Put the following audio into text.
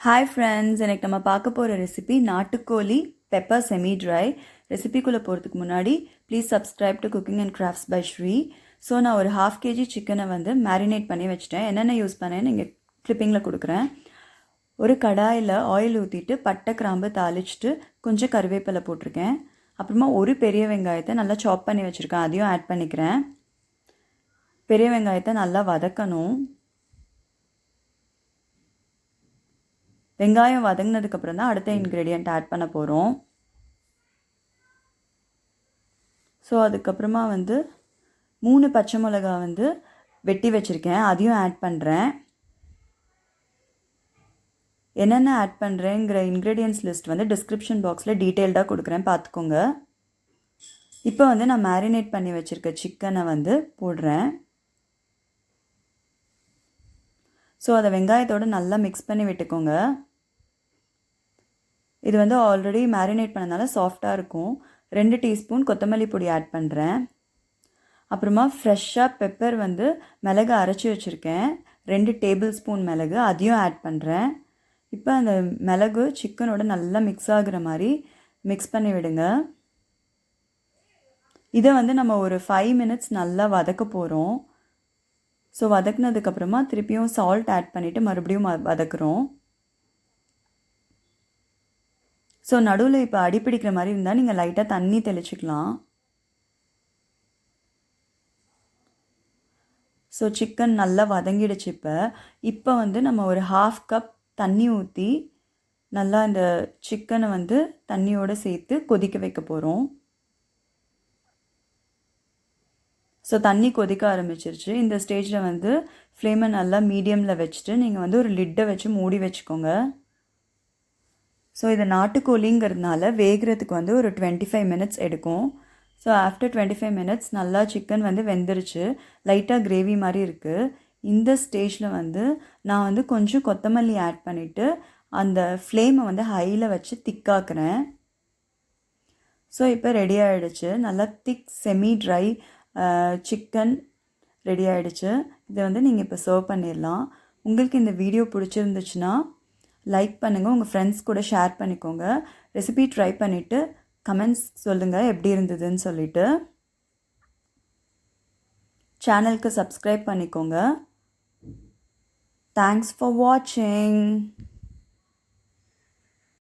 Hi friends, எனக்கு நம்ம பார்க்க போகிற ரெசிபி நாட்டுக்கோழி பெப்பர் செமி ட்ரை. ரெசிபிக்குள்ளே போகிறதுக்கு முன்னாடி please subscribe to cooking and crafts by Sri. So நான் ஒரு 1/2 kg சிக்கனை வந்து மேரினேட் பண்ணி வச்சுட்டேன். என்னென்ன யூஸ் பண்ணேன்னு இங்கே கிளிப்பிங்கில் கொடுக்குறேன். ஒரு கடாயில் ஆயில் ஊற்றிட்டு பட்டை கிராம்பு தாளிச்சிட்டு கொஞ்சம் கருவேப்பிலை போட்டிருக்கேன். அப்புறமா ஒரு பெரிய வெங்காயத்தை நல்லா சாப் பண்ணி வச்சுருக்கேன், அதையும் ஆட் பண்ணிக்கிறேன். பெரிய வெங்காயத்தை நல்லா வதக்கணும். வெங்காயம் வதங்கினதுக்கப்புறம் தான் அடுத்த இன்க்ரீடியண்ட் ஆட் பண்ண போகிறோம். ஸோ அதுக்கப்புறமா வந்து 3 பச்சை மிளகா வந்து வெட்டி வச்சுருக்கேன், அதையும் ஆட் பண்ணுறேன். என்னென்ன ஆட் பண்ணுறேங்கிற இன்க்ரீடியன்ட்ஸ் லிஸ்ட் வந்து டிஸ்கிரிப்ஷன் பாக்ஸில் டீட்டெயில்டாக கொடுக்குறேன், பார்த்துக்கோங்க. இப்போ வந்து நான் மேரினேட் பண்ணி வச்சுருக்க சிக்கனை வந்து போடுறேன். ஸோ அதை வெங்காயத்தோடு நல்லா மிக்ஸ் பண்ணி விட்டுக்கோங்க. இது வந்து ஆல்ரெடி மேரினேட் பண்ணனால சாஃப்டாக இருக்கும். 2 டீஸ்பூன் கொத்தமல்லி பொடி ஆட் பண்ணுறேன். அப்புறமா ஃப்ரெஷ்ஷாக பெப்பர் வந்து மிளகு அரைச்சி வச்சுருக்கேன், 2 டேபிள் ஸ்பூன் மிளகு, அதையும் ஆட் பண்ணுறேன். இப்போ அந்த மிளகு சிக்கனோட நல்லா மிக்ஸ் ஆகுற மாதிரி மிக்ஸ் பண்ணி விடுங்க. இதை வந்து நம்ம ஒரு 5 மினிட்ஸ் நல்லா வதக்க போகிறோம். ஸோ வதக்குனதுக்கப்புறமா திருப்பியும் சால்ட் ஆட் பண்ணிவிட்டு மறுபடியும் வதக்குறோம். ஸோ நடுவில் இப்போ அடிப்பிடிக்கிற மாதிரி இருந்தால் நீங்கள் லைட்டாக தண்ணி தெளிச்சிக்கலாம். ஸோ சிக்கன் நல்லா வதங்கிடுச்சு. இப்போ வந்து நம்ம ஒரு 1/2 கப் தண்ணி ஊற்றி நல்லா இந்த சிக்கனை வந்து தண்ணியோடு சேர்த்து கொதிக்க வைக்க போகிறோம். ஸோ தண்ணி கொதிக்க ஆரம்பிச்சிருச்சு. இந்த ஸ்டேஜில் வந்து ஃப்ளேமை நல்லா மீடியமில் வச்சுட்டு நீங்கள் வந்து ஒரு லிட்டை வச்சு மூடி வச்சுக்கோங்க. ஸோ இது நாட்டுக்கோழிங்கிறதுனால வேகிறதுக்கு வந்து ஒரு 25 மினிட்ஸ் எடுக்கும். ஸோ ஆஃப்டர் 25 மினிட்ஸ் நல்லா சிக்கன் வந்து வெந்துருச்சு, லைட்டாக கிரேவி மாதிரி இருக்குது. இந்த ஸ்டேஜில் வந்து நான் வந்து கொஞ்சம் கொத்தமல்லி ஆட் பண்ணிவிட்டு அந்த ஃப்ளேமை வந்து ஹையில் வச்சு திக்காக்குறேன். ஸோ இப்போ ரெடி ஆகிடுச்சு, நல்லா திக் செமி ட்ரை சிக்கன் ரெடி ஆகிடுச்சு. இதை வந்து நீங்கள் இப்போ சர்வ் பண்ணிடலாம். உங்களுக்கு இந்த வீடியோ பிடிச்சிருந்துச்சுன்னா லைக் பண்ணுங்கள், உங்கள் ஃப்ரெண்ட்ஸ் கூட ஷேர் பண்ணிக்கோங்க. ரெசிபி ட்ரை பண்ணிவிட்டு கமெண்ட்ஸ் சொல்லுங்கள் எப்படி இருந்ததுன்னு சொல்லிவிட்டு. சேனலுக்கு சப்ஸ்கிரைப் பண்ணிக்கோங்க. தேங்க்ஸ் ஃபார் வாட்சிங்.